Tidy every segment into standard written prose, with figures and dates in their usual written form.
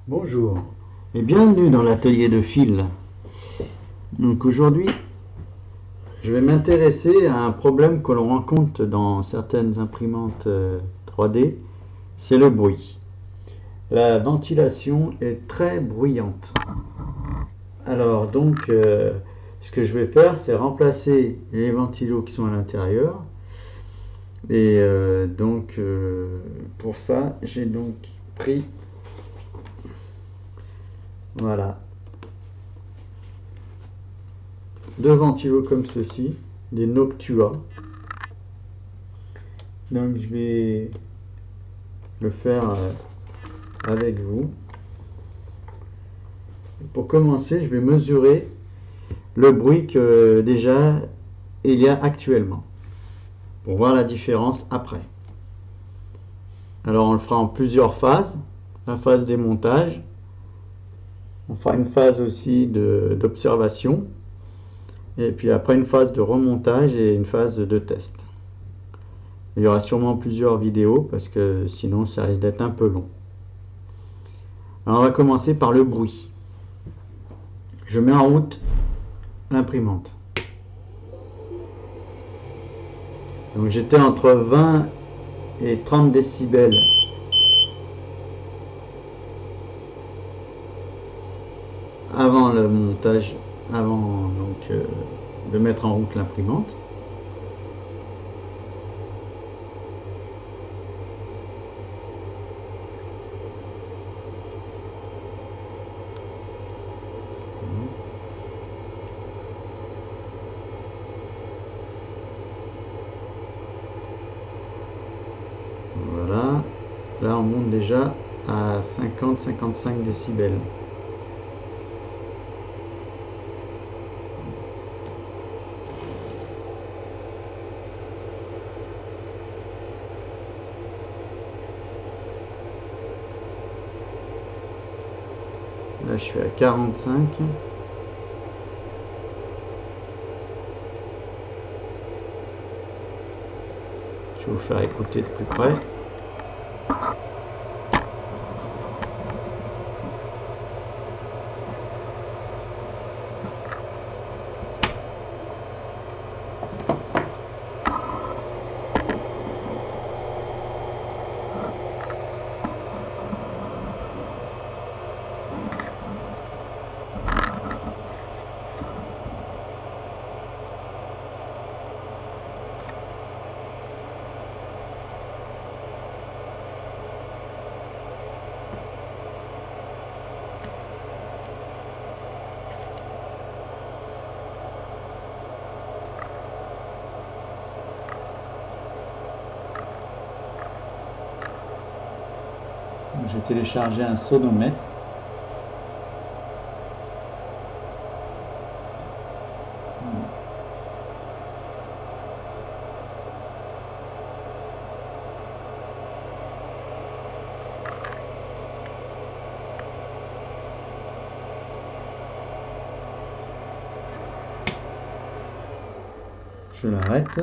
Bonjour et bienvenue dans l'atelier de fil. Donc aujourd'hui, je vais m'intéresser à un problème que l'on rencontre dans certaines imprimantes 3D, c'est le bruit. La ventilation est très bruyante. Alors donc, ce que je vais faire, c'est remplacer les ventilos qui sont à l'intérieur. Et pour ça, j'ai donc pris, voilà, deux ventilos comme ceci, des Noctua. Donc je vais le faire avec vous. Pour commencer, je vais mesurer le bruit que déjà il y a actuellement, pour voir la différence après. Alors on le fera en plusieurs phases. La phase des montages, on fera une phase aussi d'observation, et puis après une phase de remontage et une phase de test. Il y aura sûrement plusieurs vidéos parce que sinon ça risque d'être un peu long. Alors on va commencer par le bruit. Je mets en route l'imprimante. Donc j'étais entre 20 et 30 décibels avant le montage, avant de mettre en route l'imprimante. Voilà, là on monte déjà à 50-55 décibels. Là je suis à 45. Je vais vous faire écouter de plus près. J'ai téléchargé un sonomètre. Je l'arrête.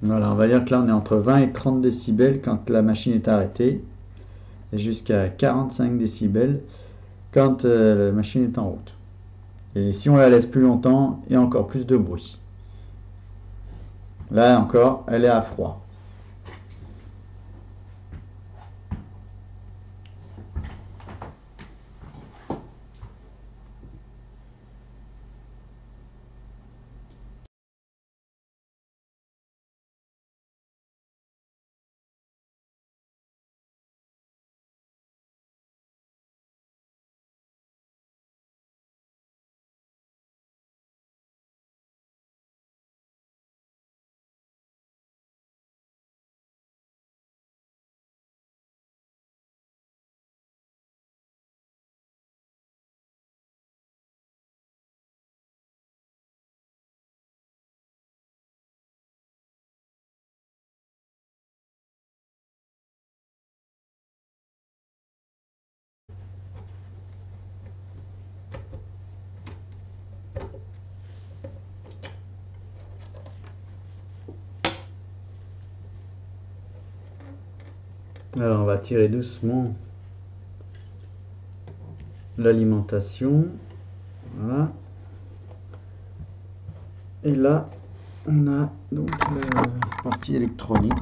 Voilà, on va dire que là on est entre 20 et 30 décibels quand la machine est arrêtée, et jusqu'à 45 décibels quand la machine est en route. Et si on la laisse plus longtemps, il y a encore plus de bruit. Là encore, elle est à froid. Alors on va tirer doucement l'alimentation. Voilà. Et là, on a donc la partie électronique.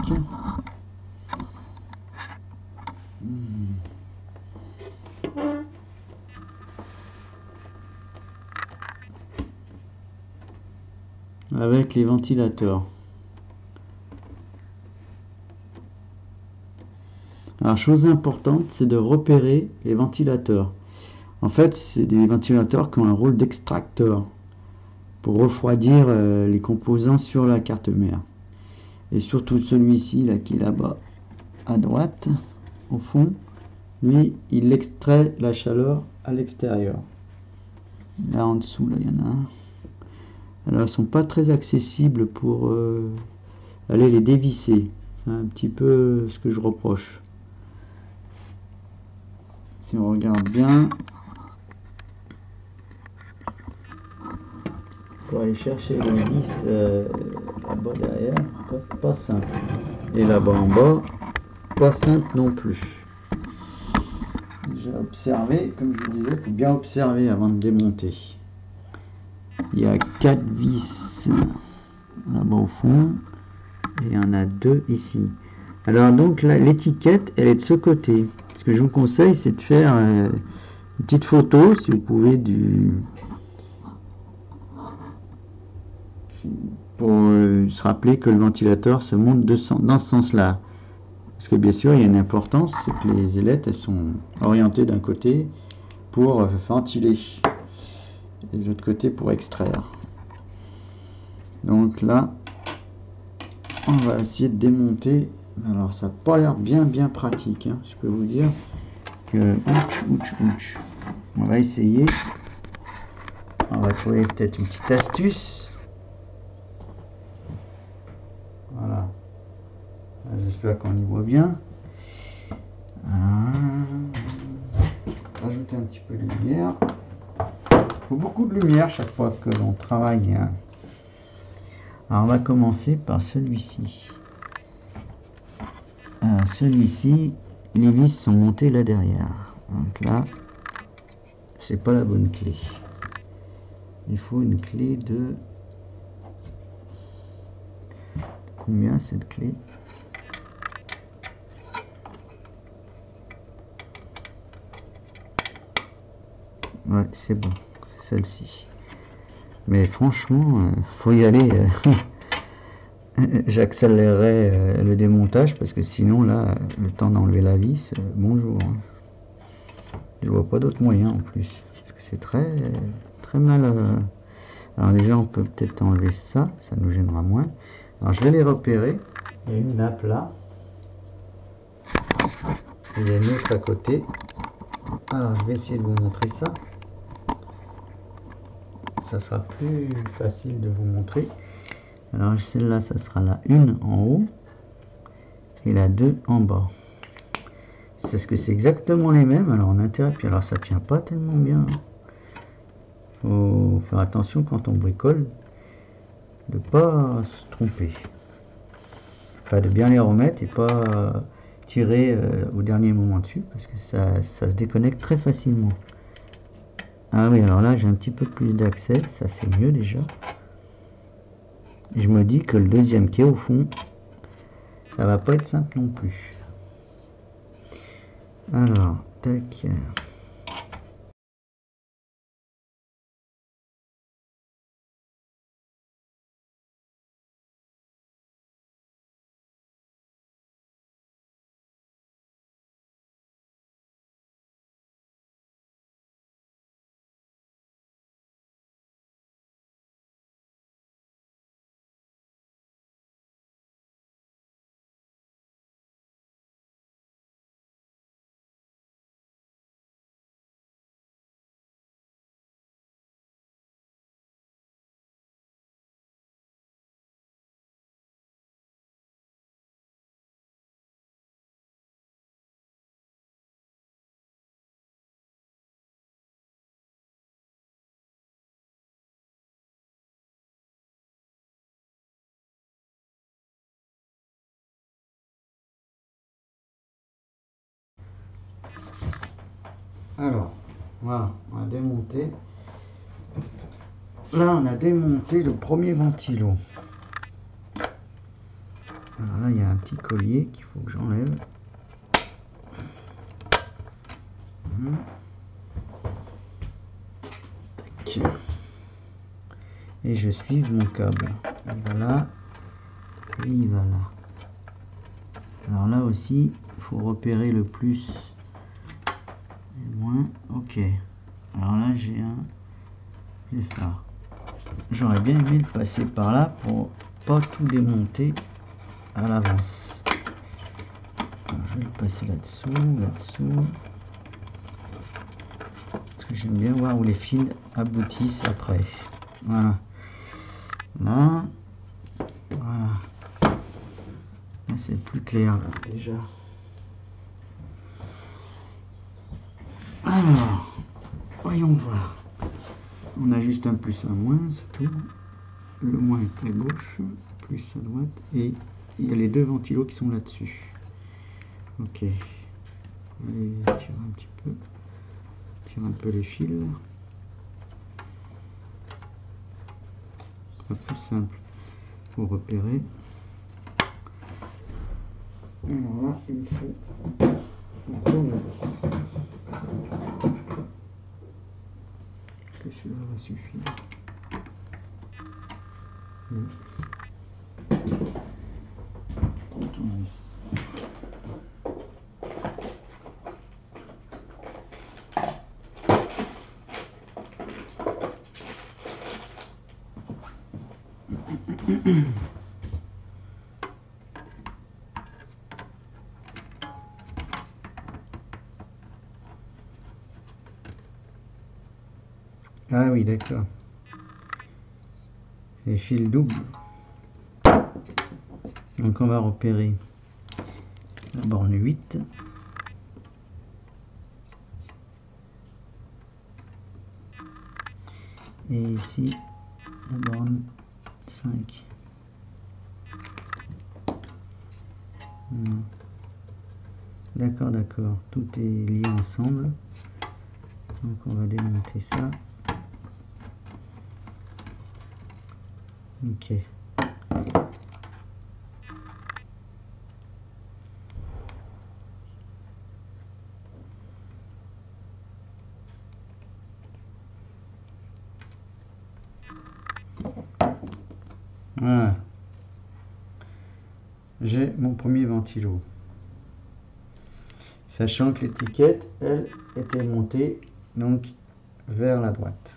Avec les ventilateurs. Alors, chose importante, c'est de repérer les ventilateurs. En fait, c'est des ventilateurs qui ont un rôle d'extracteur pour refroidir les composants sur la carte mère. Et surtout celui-ci, là, qui est là-bas, à droite, au fond, lui, il extrait la chaleur à l'extérieur. Là, en dessous, là, il y en a un. Alors, ils ne sont pas très accessibles pour aller les dévisser. C'est un petit peu ce que je reproche. Si on regarde bien, pour aller chercher les vis là-bas derrière, pas simple. Et là-bas en bas, pas simple non plus. J'ai observé, comme je vous disais, il faut bien observer avant de démonter. Il y a 4 vis là-bas au fond, et il y en a 2 ici. Alors donc là, l'étiquette, elle est de ce côté. Ce que je vous conseille, c'est de faire une petite photo, si vous pouvez, pour se rappeler que le ventilateur se monte dans ce sens-là. Parce que bien sûr, il y a une importance, c'est que les ailettes, elles sont orientées d'un côté pour ventiler et de l'autre côté pour extraire. Donc là, on va essayer de démonter. Alors ça n'a pas l'air bien pratique, hein. Je peux vous dire que ouch. On va essayer. On va trouver peut-être une petite astuce. Voilà. J'espère qu'on y voit bien. Rajouter un petit peu de lumière. Il faut beaucoup de lumière chaque fois que l'on travaille, hein. Alors on va commencer par celui-ci. Celui-ci, les vis sont montées là derrière. Donc là, c'est pas la bonne clé. Il faut une clé de... Combien cette clé? Ouais, c'est bon, c'est celle-ci. Mais franchement, faut y aller. J'accélérerai le démontage parce que sinon là, le temps d'enlever la vis, bonjour. Je vois pas d'autre moyen en plus. Parce que c'est très mal. Alors déjà, on peut peut-être enlever ça, ça nous gênera moins. Alors je vais les repérer. Il y a une nappe là. Il y a une autre à côté. Alors je vais essayer de vous montrer ça. Ça sera plus facile de vous montrer. Alors celle-là, ça sera la 1 en haut et la 2 en bas. C'est ce que c'est exactement les mêmes. Alors en intérieur, puis alors ça tient pas tellement bien. Faut faire attention quand on bricole de pas se tromper. Enfin, de bien les remettre et pas tirer au dernier moment dessus parce que ça se déconnecte très facilement. Ah oui, alors là j'ai un petit peu plus d'accès, ça c'est mieux déjà. Et je me dis que le deuxième qui est au fond, ça va pas être simple non plus. Alors, tac. Alors, voilà, on a démonté. Là, on a démonté le premier ventilo. Alors là, il y a un petit collier qu'il faut que j'enlève. Et je suis mon câble. Il va là et il va là. Alors là aussi, il faut repérer le plus et le moins. Ok. Alors là, j'ai ça. J'aurais bien aimé le passer par là pour pas tout démonter à l'avance. Je vais le passer là-dessous. Parce que j'aime bien voir où les fils aboutissent après. Voilà. Là. Voilà. Là, c'est plus clair, là, déjà. Alors, voyons voir. On a juste un plus, un moins, c'est tout. Le moins est à gauche, plus à droite, et il y a les deux ventilos qui sont là-dessus. Ok. Allez, tire un petit peu. Tire un peu les fils. Pas plus simple pour repérer. Alors là, il me faut un tournevis. Est-ce que celui-là va suffire? Non. Tournevis. Ah oui, d'accord. Les fils doubles. Donc on va repérer la borne 8. Et ici, la borne 5. D'accord, d'accord. Tout est lié ensemble. Donc on va démonter ça. Ok. Voilà. J'ai mon premier ventilo. Sachant que l'étiquette, elle, était montée donc vers la droite.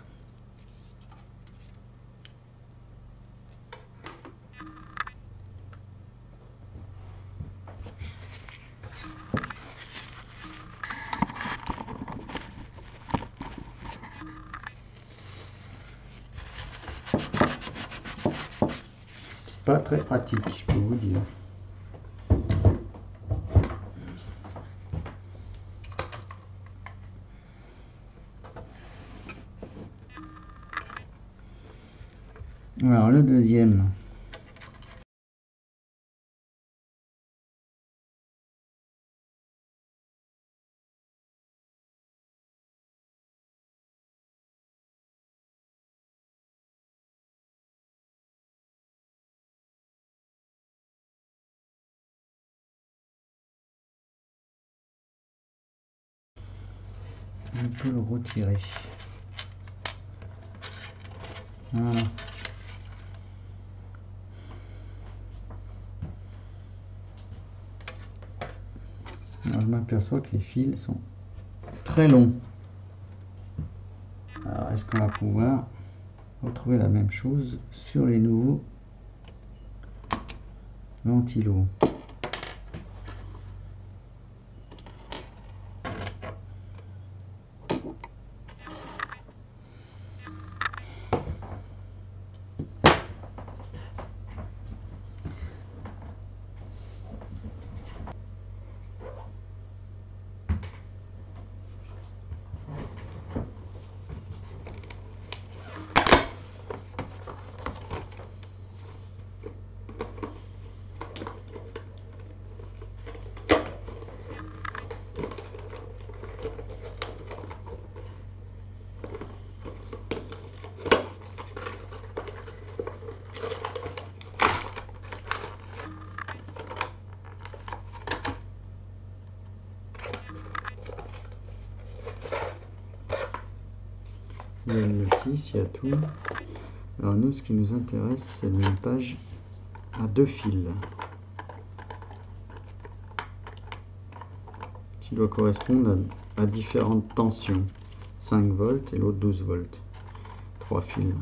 Pas très pratique, je peux vous dire. Alors le deuxième. On peut le retirer. Voilà. Alors je m'aperçois que les fils sont très longs. Alors est-ce qu'on va pouvoir retrouver la même chose sur les nouveaux ventilos? Il y a une notice, il y a tout. Alors nous, ce qui nous intéresse, c'est une page à 2 fils qui doit correspondre à différentes tensions. 5 volts et l'autre 12 volts. 3 fils.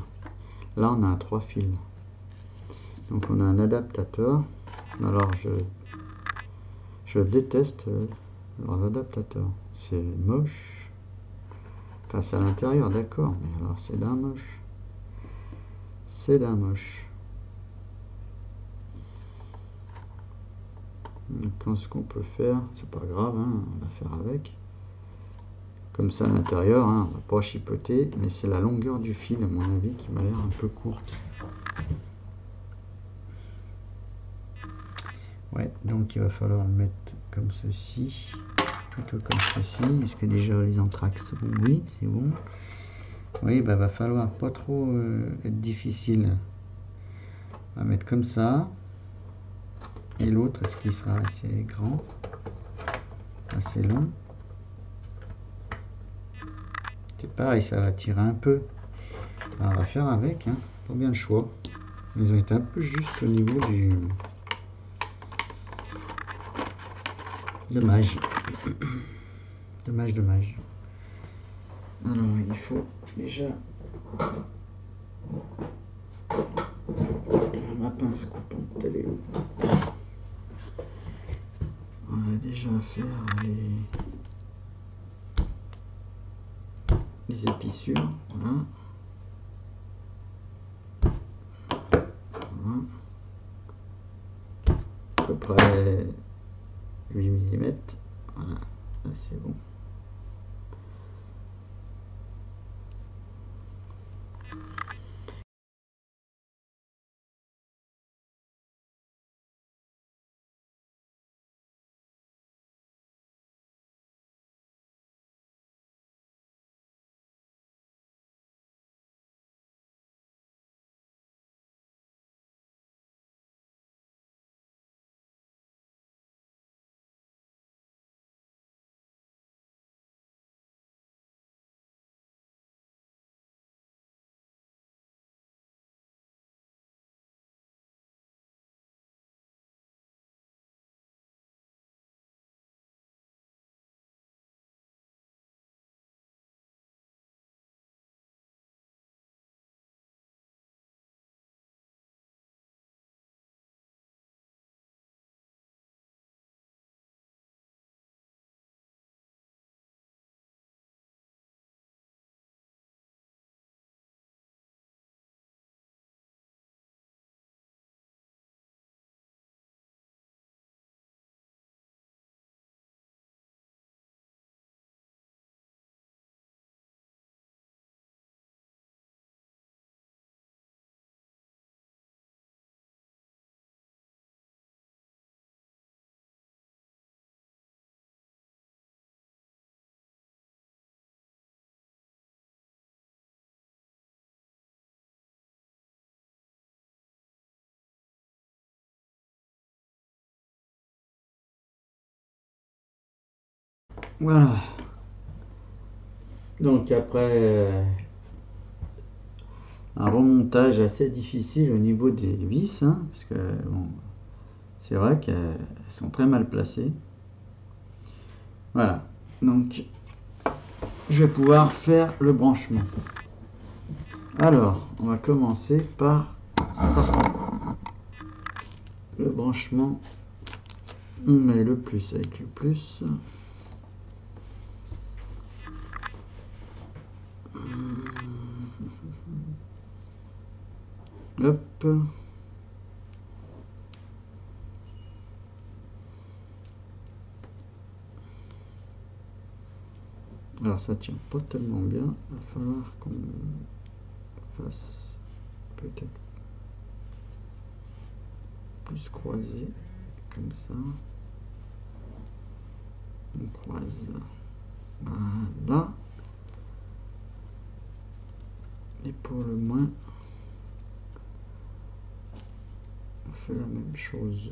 Là, on a 3 fils. Donc on a un adaptateur. Alors je déteste leurs adaptateurs. C'est moche. Enfin, c'est à l'intérieur, d'accord, mais alors c'est d'un moche. C'est d'un moche. Donc, ce qu'on peut faire, c'est pas grave, hein, on va faire avec. Comme ça à l'intérieur, hein, on va pas chipoter, mais c'est la longueur du fil, à mon avis, qui m'a l'air un peu courte. Ouais, donc il va falloir le mettre comme ceci, plutôt comme ceci. Est-ce que déjà les entraxes sont bons? Oui, c'est bon. Oui, bah va falloir pas trop être difficile. On va mettre comme ça. Et l'autre, est-ce qu'il sera assez grand, assez long? C'est pareil, ça va tirer un peu. Alors, on va faire avec, hein. Pas bien le choix. Ils ont été un peu juste au niveau du... Dommage. Dommage, dommage. Alors, il faut déjà... Ma pince coupante, elle est où? On va déjà faire les épissures. Voilà. Voilà. À peu près 8 mm. Voilà, là c'est bon. Voilà. Donc après un remontage assez difficile au niveau des vis, hein, parce que bon, c'est vrai qu'elles sont très mal placées. Voilà. Donc je vais pouvoir faire le branchement. Alors, on va commencer par ça. Le branchement, on met le plus avec le plus. Hop. Alors ça tient pas tellement bien, il va falloir qu'on fasse peut-être plus croisé, comme ça. On croise. Voilà. Et pour le moins, on fait la même chose.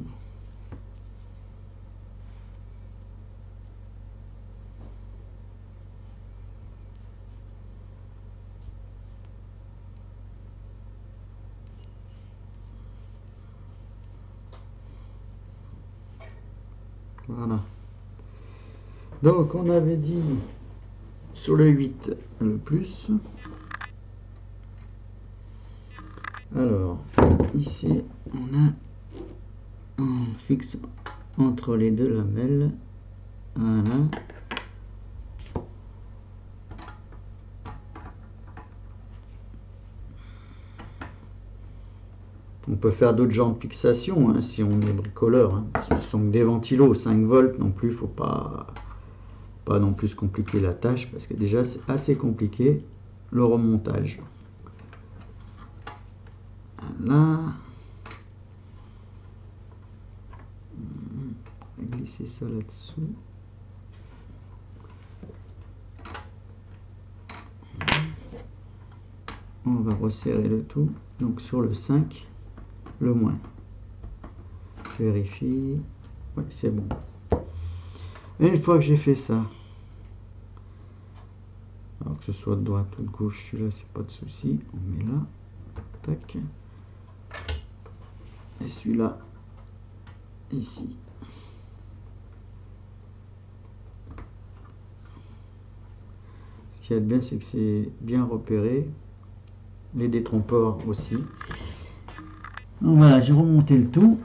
Voilà. Donc on avait dit sur le 8 le plus. Alors ici on fixe entre les deux lamelles. Voilà. On peut faire d'autres genres de fixation hein, si on est bricoleur. Hein. Ce sont des ventilos 5 volts non plus, faut pas non plus se compliquer la tâche parce que déjà c'est assez compliqué le remontage. Là, on va glisser ça là-dessous. On va resserrer le tout. Donc sur le 5, le moins. Je vérifie. Ouais, c'est bon. Et une fois que j'ai fait ça, alors que ce soit de droite ou de gauche, celui-là, c'est pas de souci. On met là. Tac. Et celui-là, ici. Ce qui est bien, c'est que c'est bien repéré. Les détrompeurs aussi. Donc voilà, j'ai remonté le tout.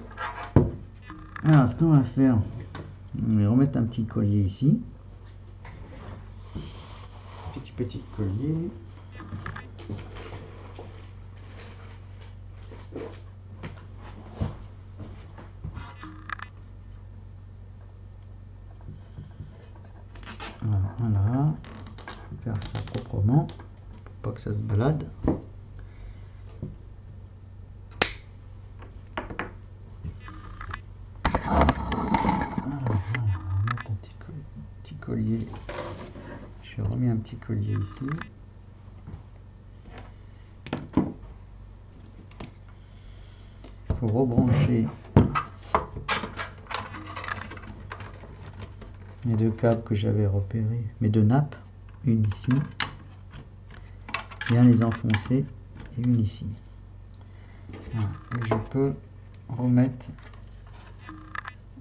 Alors, ce qu'on va faire, on va remettre un petit collier ici. Petit collier. Voilà. Faire ça proprement pour pas que ça se balade. Collier. J'ai remis un petit collier ici. Il faut rebrancher mes deux câbles que j'avais repérés, mes deux nappes, une ici, bien les enfoncer, et une ici. Voilà. Et je peux remettre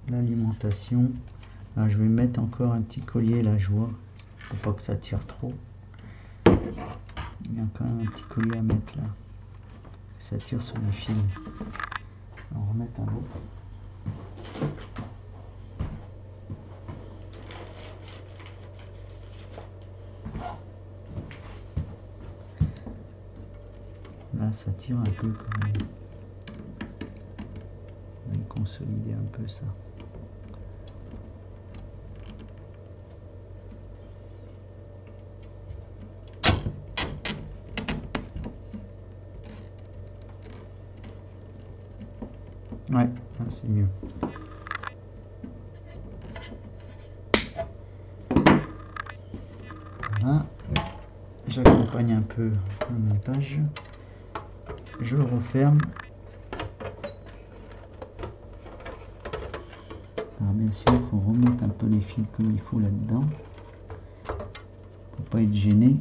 l'alimentation. Là, je vais mettre encore un petit collier là, je vois, pour pas que ça tire trop. Il y a quand même un petit collier à mettre là. Ça tire sur les fils. On va remettre un autre. Là, ça tire un peu quand même. On va consolider un peu ça. Ouais, c'est mieux. Voilà. J'accompagne un peu le montage. Je referme. Alors bien sûr, il faut remettre un peu les fils comme il faut là-dedans. Pour pas être gêné.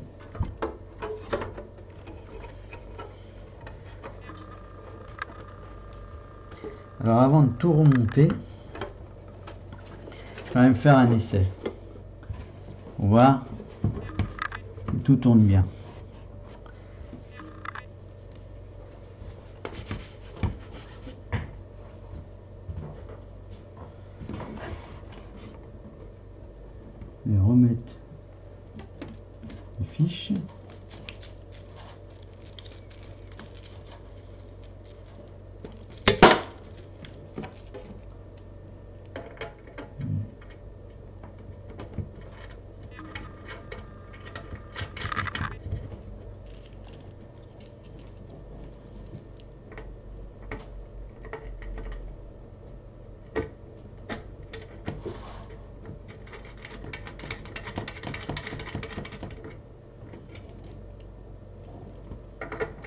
Alors avant de tout remonter, je vais même faire un essai. On va voir que tout tourne bien. Je vais remettre les fiches.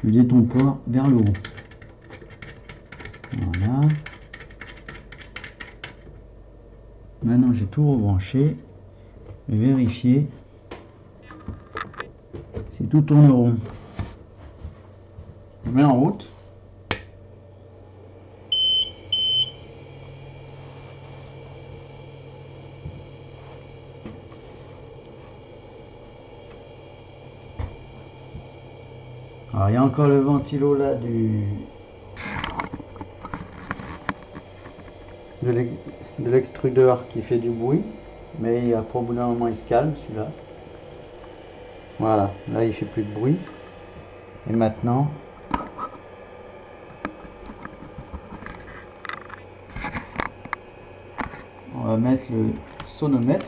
Le détrompeur vers le haut. Voilà. Maintenant j'ai tout rebranché. Je vais vérifier si tout tourne rond. Je mets en route. Alors il y a encore le ventilo là de l'extrudeur qui fait du bruit, mais après au bout d'un moment il se calme celui-là. Voilà, là il fait plus de bruit. Et maintenant on va mettre le sonomètre.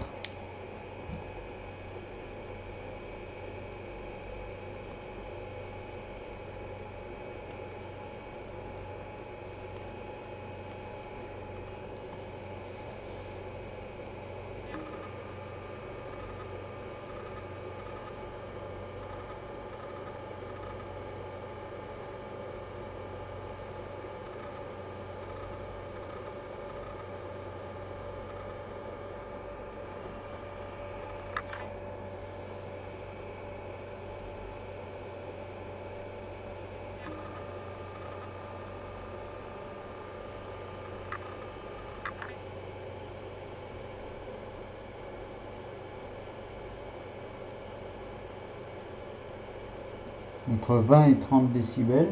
Entre 20 et 30 décibels.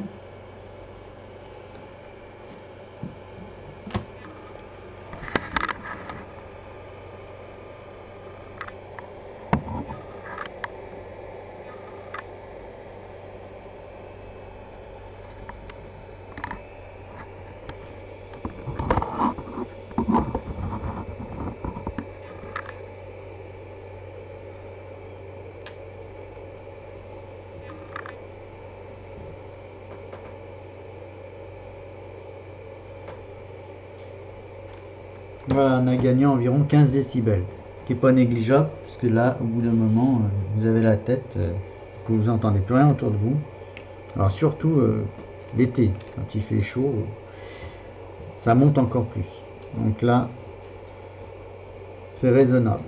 Voilà, on a gagné environ 15 décibels, qui n'est pas négligeable, puisque là, au bout d'un moment, vous avez la tête, que vous n'entendez plus rien autour de vous. Alors surtout l'été, quand il fait chaud, ça monte encore plus. Donc là, c'est raisonnable.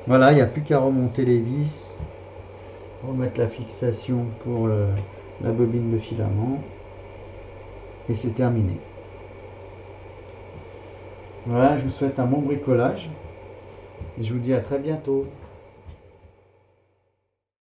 Voilà, il n'y a plus qu'à remonter les vis, remettre la fixation pour la bobine de filament, et c'est terminé. Voilà, je vous souhaite un bon bricolage et je vous dis à très bientôt.